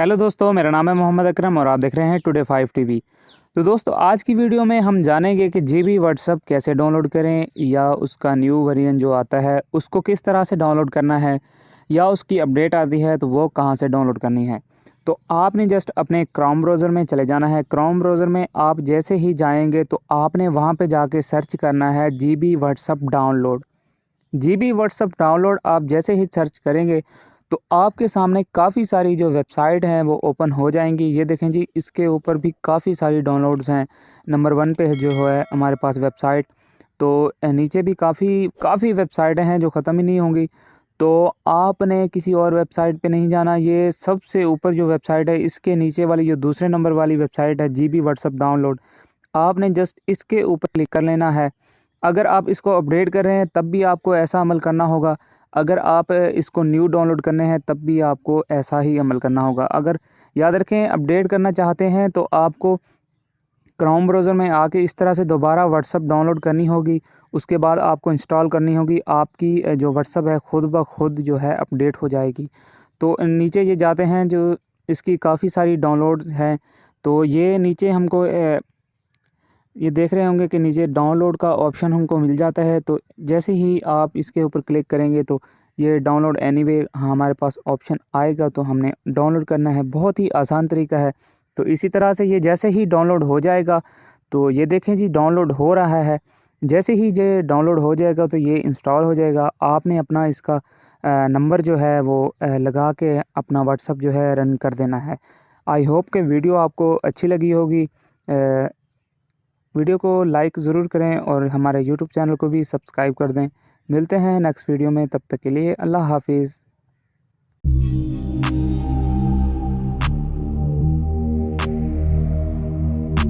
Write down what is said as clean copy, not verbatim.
Hello दोस्तों, मेरा नाम है मोहम्मद अकरम और आप देख रहे हैं टुडे 5 टीवी। तो दोस्तों, आज की वीडियो में हम जानेंगे कि जीबी व्हाट्सअप कैसे डाउनलोड करें या उसका न्यू वर्जन जो आता है उसको किस तरह से डाउनलोड करना है या उसकी अपडेट आती है तो वो कहां से डाउनलोड करनी है। तो आपने जस्ट अपने क्रोम ब्राउज़र में चले जाना है। क्रोम ब्राउज़र में आप जैसे ही जाएंगे तो आपने वहां पे जाके सर्च करना है GB WhatsApp download. GB WhatsApp download आप जैसे ही सर्च करेंगे तो आपके सामने काफ़ी सारी जो वेबसाइट हैं वो ओपन हो जाएंगी। ये देखें जी, इसके ऊपर भी काफ़ी सारी डाउनलोड्स हैं। नंबर 1 पे जो है हमारे पास वेबसाइट। तो नीचे भी काफ़ी काफ़ी वेबसाइटें हैं जो ख़त्म ही नहीं होंगी। तो आपने किसी और वेबसाइट पे नहीं जाना। ये सबसे ऊपर जो वेबसाइट है इसके नीचे वाली जो दूसरे नंबर वाली वेबसाइट है जीबी व्हाट्सअप डाउनलोड, आपने जस्ट इसके ऊपर क्लिक कर लेना है। अगर आप इसको अपडेट कर रहे हैं तब भी आपको ऐसा अमल करना होगा। अगर आप इसको न्यू डाउनलोड करने हैं तब भी आपको ऐसा ही अमल करना होगा। अगर याद रखें, अपडेट करना चाहते हैं तो आपको क्रोम ब्राउज़र में आके इस तरह से दोबारा व्हाट्सअप डाउनलोड करनी होगी। उसके बाद आपको इंस्टॉल करनी होगी। आपकी जो व्हाट्सअप है खुद ब खुद जो है अपडेट हो जाएगी। तो नीचे ये जाते हैं, जो इसकी काफ़ी सारी डाउनलोड्स हैं। तो ये नीचे हमको ये देख रहे होंगे कि नीचे डाउनलोड का ऑप्शन हमको मिल जाता है। तो जैसे ही आप इसके ऊपर क्लिक करेंगे तो ये डाउनलोड एनीवे हमारे पास ऑप्शन आएगा, तो हमने डाउनलोड करना है। बहुत ही आसान तरीका है। तो इसी तरह से ये जैसे ही डाउनलोड हो जाएगा तो ये देखें जी, डाउनलोड हो रहा है। जैसे ही ये डाउनलोड हो जाएगा तो ये इंस्टॉल हो जाएगा। आपने अपना इसका नंबर जो है वो लगा के अपना व्हाट्सअप जो है रन कर देना है। आई होप कि वीडियो आपको अच्छी लगी होगी। वीडियो को लाइक ज़रूर करें और हमारे यूट्यूब चैनल को भी सब्सक्राइब कर दें। मिलते हैं नेक्स्ट वीडियो में, तब तक के लिए अल्लाह हाफिज़।